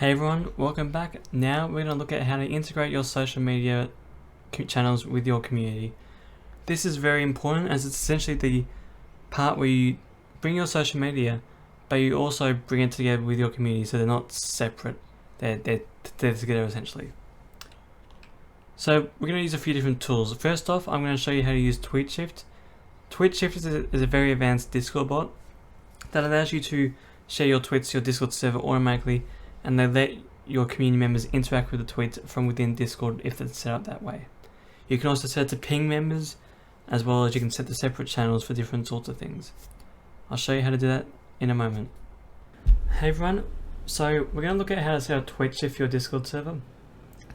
Hey everyone, welcome back. Now we're going to look at how to integrate your social media channels with your community. This is very important as it's essentially the part where you bring your social media, but you also bring it together with your community, so they're not separate. They're together essentially. So we're going to use a few different tools. First off, I'm going to show you how to use TweetShift. TweetShift is a very advanced Discord bot that allows you to share your tweets to your Discord server automatically, and they let your community members interact with the tweets from within Discord if it's set up that way. You can also set it to ping members, as well as you can set the separate channels for different sorts of things. I'll show you how to do that in a moment. Hey everyone, so we're going to look at how to set up TweetShift for your Discord server.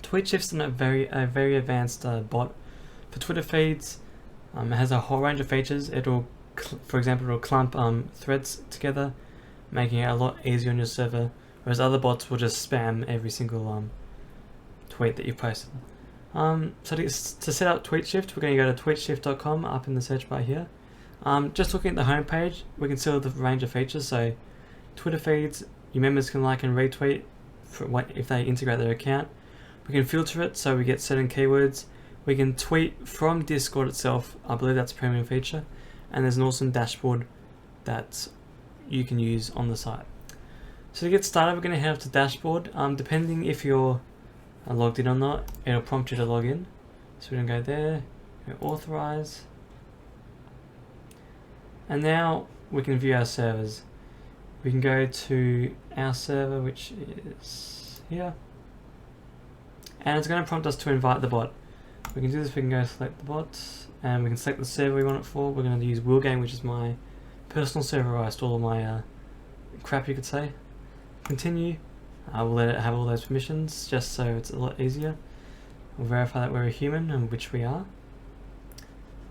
TweetShift's a very advanced bot for Twitter feeds. It has a whole range of features. For example, it'll clump threads together, making it a lot easier on your server, whereas other bots will just spam every single tweet that you've posted. So to set up TweetShift, we're going to go to tweetshift.com up in the search bar here. Just looking at the home page, we can see the range of features. So Twitter feeds, your members can like and retweet if they integrate their account. We can filter it so we get certain keywords. We can tweet from Discord itself. I believe that's a premium feature. And there's an awesome dashboard that you can use on the site. So to get started, we're going to head up to dashboard. Depending if you're logged in or not, it'll prompt you to log in. So we're going to go there, go authorize. And now we can view our servers. We can go to our server, which is here. And it's going to prompt us to invite the bot. We can do this, we can go select the bot, and we can select the server we want it for. We're going to use WillGame, which is my personal server where I store all my crap, you could say. Continue. I will let it have all those permissions just so it's a lot easier. We'll verify that we're a human, and which we are.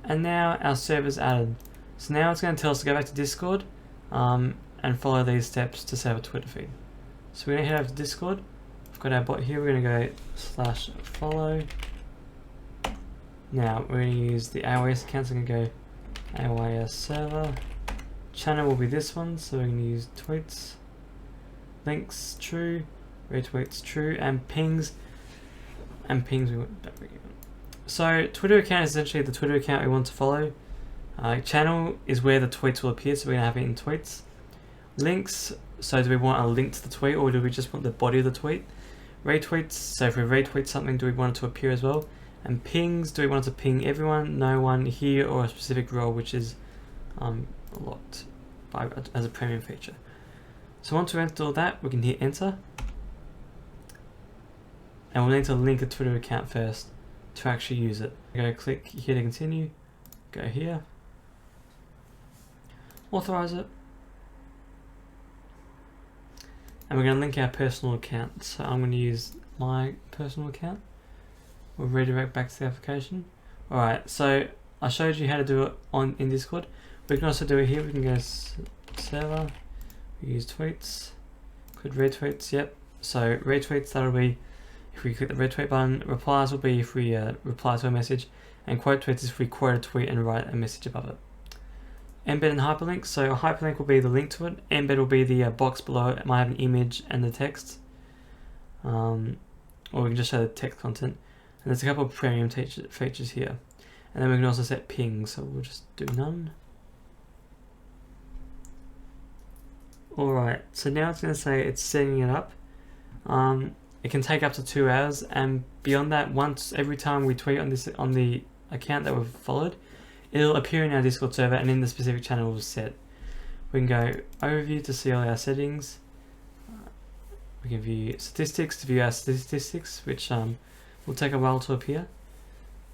And now our server's added. So now it's going to tell us to go back to Discord and follow these steps to set up a Twitter feed. So we're going to head over to Discord. We've got our bot here. We're going to go /follow. Now we're going to use the AOS account. So we're going to go AOS server. Channel will be this one. So we're going to use tweets. Links true, retweets true, and pings we want. So Twitter account is essentially the Twitter account we want to follow. Channel is where the tweets will appear, so we're gonna have it in tweets. Links, so do we want a link to the tweet, or do we just want the body of the tweet? Retweets, so if we retweet something, do we want it to appear as well? And pings, do we want it to ping everyone, no one, here, or a specific role, which is a lot as a premium feature. So once we enter all that, we can hit enter. And we'll need to link a Twitter account first to actually use it. Go click here to continue, go here, authorize it. And we're going to link our personal account. So I'm going to use my personal account. We'll redirect back to the application. Alright, so I showed you how to do it in Discord. We can also do it here. We can go server. We use tweets, could retweets, yep. So retweets, that'll be if we click the retweet button. Replies will be if we reply to a message, and quote tweets is if we quote a tweet and write a message above it. Embed and hyperlink, so hyperlink will be the link to it. Embed will be the box below it. It might have an image and the text, or we can just show the text content. And there's a couple of premium features here. And then we can also set pings, so we'll just do none. Alright, so now it's going to say it's setting it up. It can take up to 2 hours, and beyond that, every time we tweet on the account that we've followed, it'll appear in our Discord server and in the specific channel we've set. We can go overview to see all our settings. We can view statistics to view our statistics, which will take a while to appear,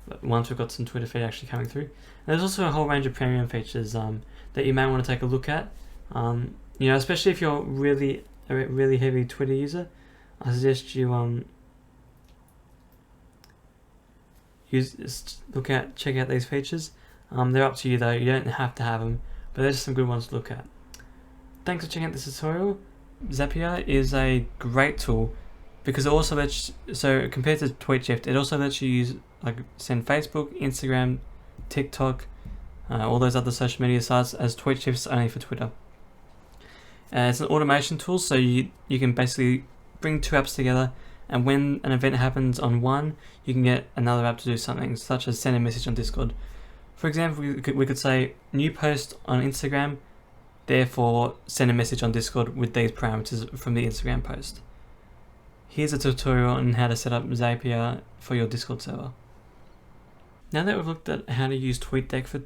but once we've got some Twitter feed actually coming through. And there's also a whole range of premium features that you may want to take a look at. You know, especially if you're a really heavy Twitter user, I suggest you check out these features. They're up to you though. You don't have to have them, but they're just some good ones to look at. Thanks for checking out this tutorial. Zapier is a great tool because it also lets so compared to TweetShift, it also lets you send Facebook, Instagram, TikTok, all those other social media sites, as TweetShift's only for Twitter. It's an automation tool, so you can basically bring two apps together, and when an event happens on one, you can get another app to do something, such as send a message on Discord. For example, we could say new post on Instagram, therefore send a message on Discord with these parameters from the Instagram post. Here's a tutorial on how to set up Zapier for your Discord server. Now that we've looked at how to use TweetDeck for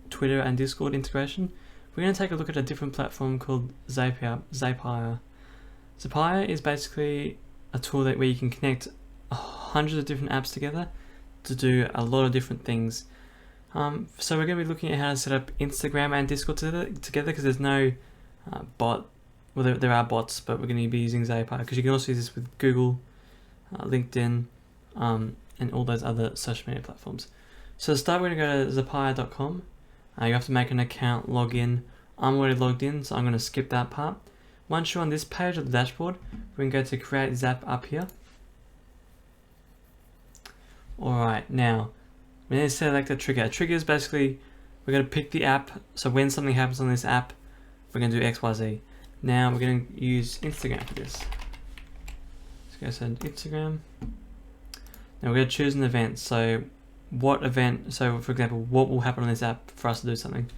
Twitter and Discord integration, we're going to take a look at a different platform called Zapier. Zapier is basically a tool where you can connect hundreds of different apps together to do a lot of different things. So we're going to be looking at how to set up Instagram and Discord together because there's no bot. Well, there are bots, but we're going to be using Zapier because you can also use this with Google, LinkedIn, and all those other social media platforms. So to start, we're going to go to zapier.com. You have to make an account, log in. I'm already logged in, so I'm going to skip that part. Once you're on this page of the dashboard, we can go to Create Zap up here. Alright, now, we need to select a trigger. A trigger is basically, we're going to pick the app, so when something happens on this app, we're going to do X, Y, Z. Now we're going to use Instagram for this. Let's go to Instagram. Now we're going to choose an event, so what event, so for example, what will happen on this app for us to do something.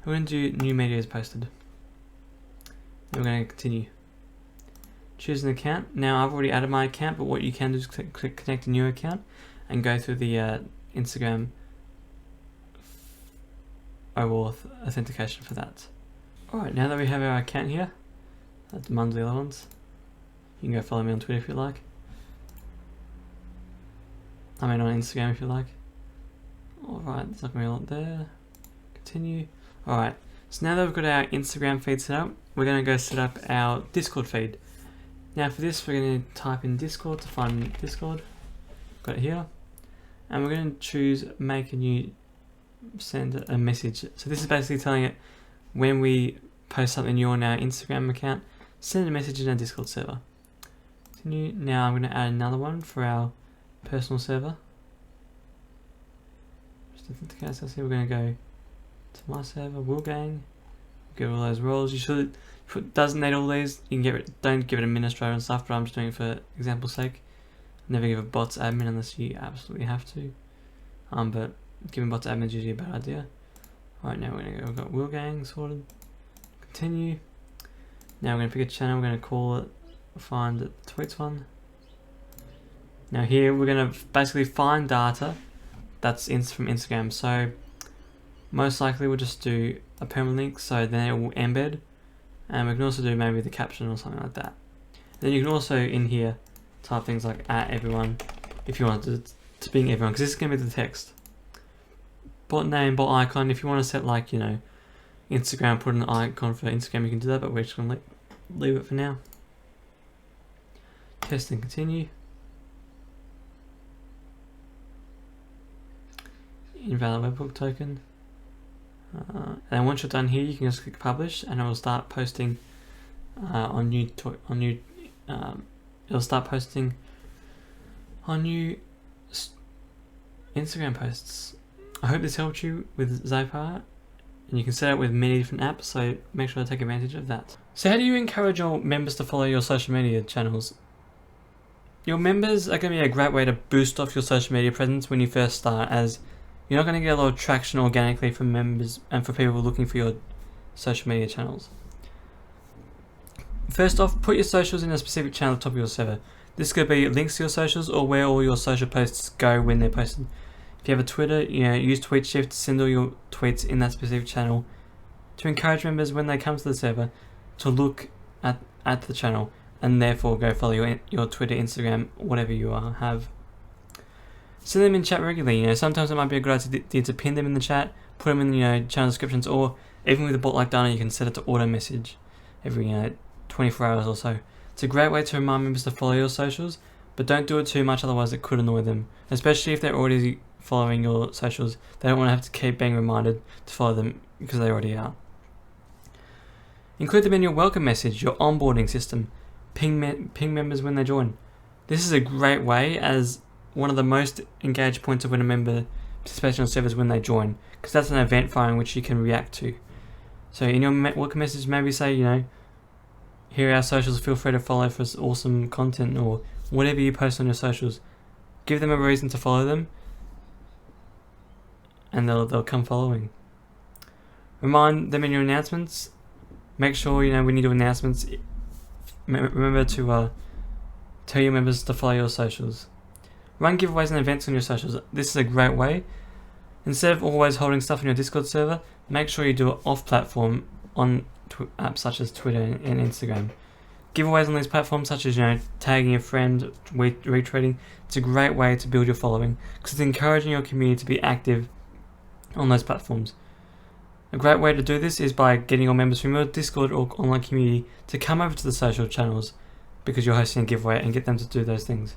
We're going to do new media is posted. Then we're going to continue. Choose an account. Now I've already added my account, but what you can do is connect a new account and go through the Instagram OAuth authentication for that. Alright, now that we have our account here, that's among the other ones. You can go follow me on Twitter if you like. I mean on Instagram if you like. Alright, there's not going to be a lot there. Continue. Alright, so now that we've got our Instagram feed set up, we're going to go set up our Discord feed. Now for this, we're going to type in Discord to find Discord. Got it here. And we're going to choose make a new, send a message. So this is basically telling it when we post something new on our Instagram account, send a message in our Discord server. Continue. Now I'm going to add another one for our personal server. Just authenticate. So we're going to go to my server, Woolgang. Get all those roles. You should, if it doesn't need all these, you can get rid, don't give it administrator and stuff, but I'm just doing it for example's sake. Never give a bots admin unless you absolutely have to. But giving bots admin is usually a bad idea. Alright, now we're going to go, we've got Woolgang sorted. Continue. Now we're going to pick a channel, we're going to call it, find the tweets one. Now here we're going to basically find data that's from Instagram. So most likely we'll just do a permalink, so then it will embed. And we can also do maybe the caption or something like that. Then you can also in here type things like @everyone if you want to ping everyone, because this is going to be the text. Bot name, bot icon, if you want to set like, you know, Instagram, put an icon for Instagram, you can do that, but we're just going to leave it for now. Test and continue. Invalid webhook token. And once you're done here, you can just click publish, and it will start posting it'll start posting on new Instagram posts. I hope this helped you with Zapier, and you can set it with many different apps, so make sure to take advantage of that. So how do you encourage your members to follow your social media channels? Your members are going to be a great way to boost off your social media presence when you first start, as you're not going to get a lot of traction organically from members and for people looking for your social media channels. First off, put your socials in a specific channel at the top of your server. This could be links to your socials or where all your social posts go when they're posted. If you have a Twitter, use TweetShift to send all your tweets in that specific channel to encourage members when they come to the server to look at the channel and therefore go follow your Twitter, Instagram, whatever you have. Send them in chat regularly. Sometimes it might be a good idea to pin them in the chat, put them in channel descriptions, or even with a bot like Dana, you can set it to auto message every 24 hours or so. It's a great way to remind members to follow your socials, but don't do it too much, otherwise it could annoy them, especially if they're already following your socials. They don't want to have to keep being reminded to follow them because they already are. Include them in your welcome message, your onboarding system. Ping members when they join. This is a great way, as one of the most engaged points of when a member participates in your servers when they join, because that's an event file in which you can react to. So in your welcome message, maybe say, here are our socials, feel free to follow for awesome content or whatever you post on your socials. Give them a reason to follow them, and they'll come following. Remind them in your announcements. Make sure, when you do announcements, remember to tell your members to follow your socials. Run giveaways and events on your socials. This is a great way. Instead of always holding stuff in your Discord server, make sure you do it off-platform on apps such as Twitter and Instagram. Giveaways on these platforms, such as tagging a friend, retweeting, it's a great way to build your following because it's encouraging your community to be active on those platforms. A great way to do this is by getting your members from your Discord or online community to come over to the social channels because you're hosting a giveaway, and get them to do those things.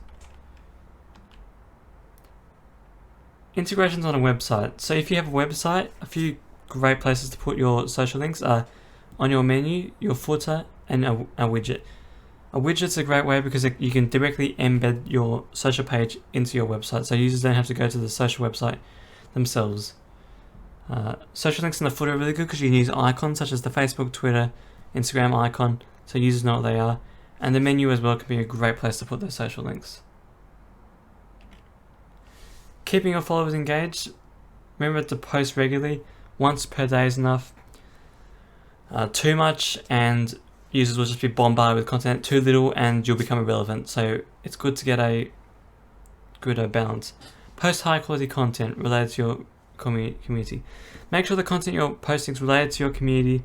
Integrations on a website. So if you have a website, a few great places to put your social links are on your menu, your footer, and a widget. A widget's a great way because you can directly embed your social page into your website, so users don't have to go to the social website themselves. Social links in the footer are really good because you can use icons such as the Facebook, Twitter, Instagram icon, so users know what they are. And the menu as well can be a great place to put those social links. Keeping your followers engaged. Remember to post regularly. Once per day is enough. Too much and users will just be bombarded with content. Too little and you'll become irrelevant. So it's good to get a good balance. Post high quality content related to your community. Make sure the content you're posting is related to your community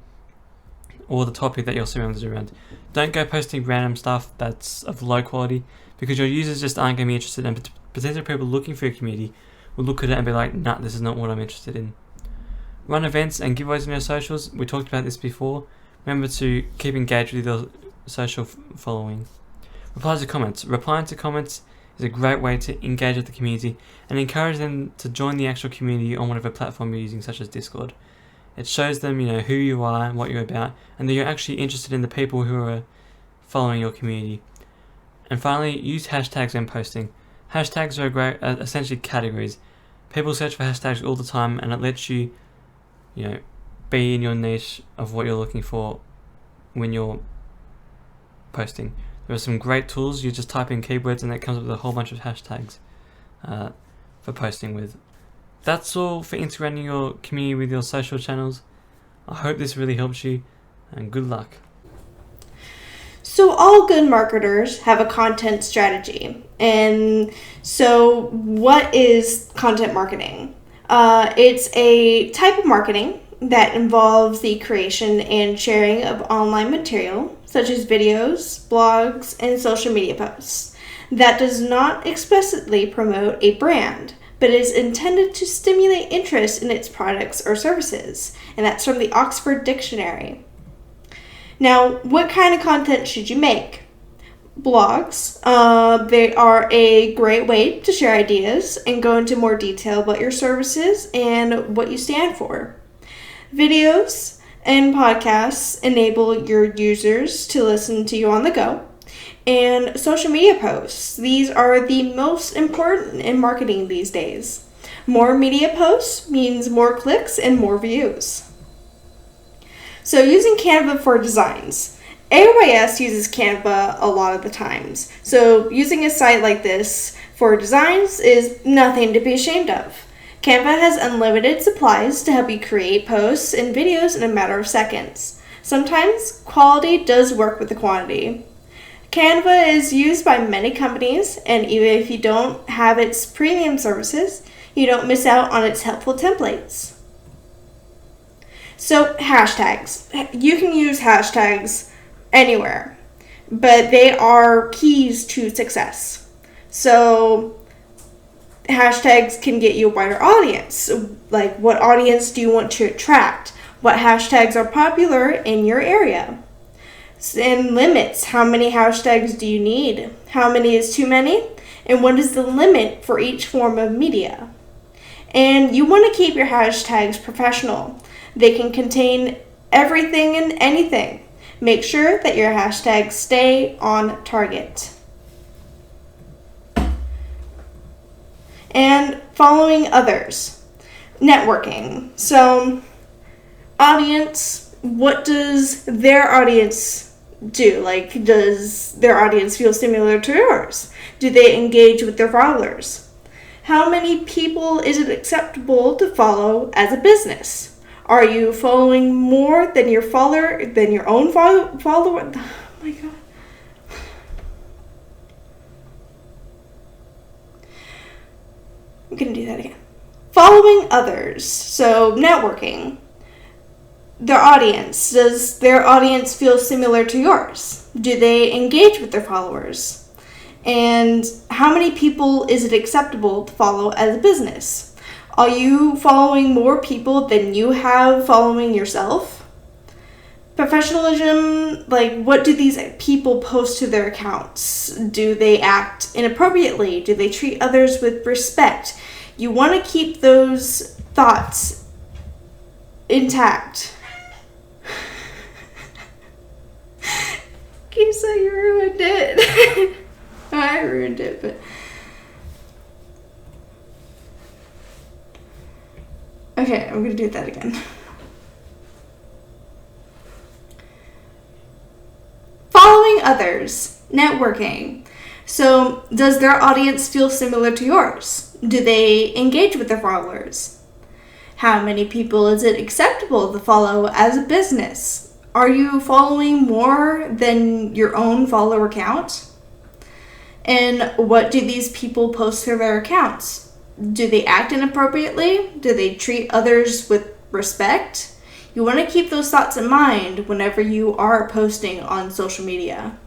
or the topic that you're surrounded around. Don't go posting random stuff that's of low quality because your users just aren't going to be interested, and potential people looking for your community will look at it and be like, nah, this is not what I'm interested in. Run events and giveaways on your socials. We talked about this before. Remember to keep engaged with your social following. Replies to comments. Replying to comments is a great way to engage with the community and encourage them to join the actual community on whatever platform you're using, such as Discord. It shows them, who you are and what you're about, and that you're actually interested in the people who are following your community. And finally, use hashtags when posting. Hashtags are essentially categories. People search for hashtags all the time, and it lets you, be in your niche of what you're looking for when you're posting. There are some great tools. You just type in keywords and it comes up with a whole bunch of hashtags for posting with. That's all for integrating your community with your social channels. I hope this really helps you, and good luck. So all good marketers have a content strategy. And so what is content marketing? It's a type of marketing that involves the creation and sharing of online material, such as videos, blogs, and social media posts, that does not explicitly promote a brand, but is intended to stimulate interest in its products or services. And that's from the Oxford Dictionary. Now, what kind of content should you make? Blogs. They are a great way to share ideas and go into more detail about your services and what you stand for. Videos and podcasts enable your users to listen to you on the go. And social media posts. These are the most important in marketing these days. More media posts means more clicks and more views. So using Canva for designs. AOYS uses Canva a lot of the times. So using a site like this for designs is nothing to be ashamed of. Canva has unlimited supplies to help you create posts and videos in a matter of seconds. Sometimes quality does work with the quantity. Canva is used by many companies, and even if you don't have its premium services, you don't miss out on its helpful templates. So, hashtags. You can use hashtags anywhere, but they are keys to success. So, hashtags can get you a wider audience. Like, what audience do you want to attract? What hashtags are popular in your area? And limits. How many hashtags do you need? How many is too many? And what is the limit for each form of media? And you want to keep your hashtags professional. They can contain everything and anything. Make sure that your hashtags stay on target. And following others. Networking. So, audience, what does their audience do? Like, does their audience feel similar to yours? Do they engage with their followers? How many people is it acceptable to follow as a business? Are you following more than your own follower? Oh my god. I'm gonna do that again. Following others. So networking. Their audience. Does their audience feel similar to yours? Do they engage with their followers? And how many people is it acceptable to follow as a business? Are you following more people than you have following yourself? Professionalism, like, what do these people post to their accounts? Do they act inappropriately? Do they treat others with respect? You want to keep those thoughts intact. Okay, so you ruined it. I ruined it, but... Okay, I'm gonna do that again. Following others, networking. So, does their audience feel similar to yours? Do they engage with their followers? How many people is it acceptable to follow as a business? Are you following more than your own follower count? And what do these people post to their accounts? Do they act inappropriately? Do they treat others with respect? You want to keep those thoughts in mind whenever you are posting on social media.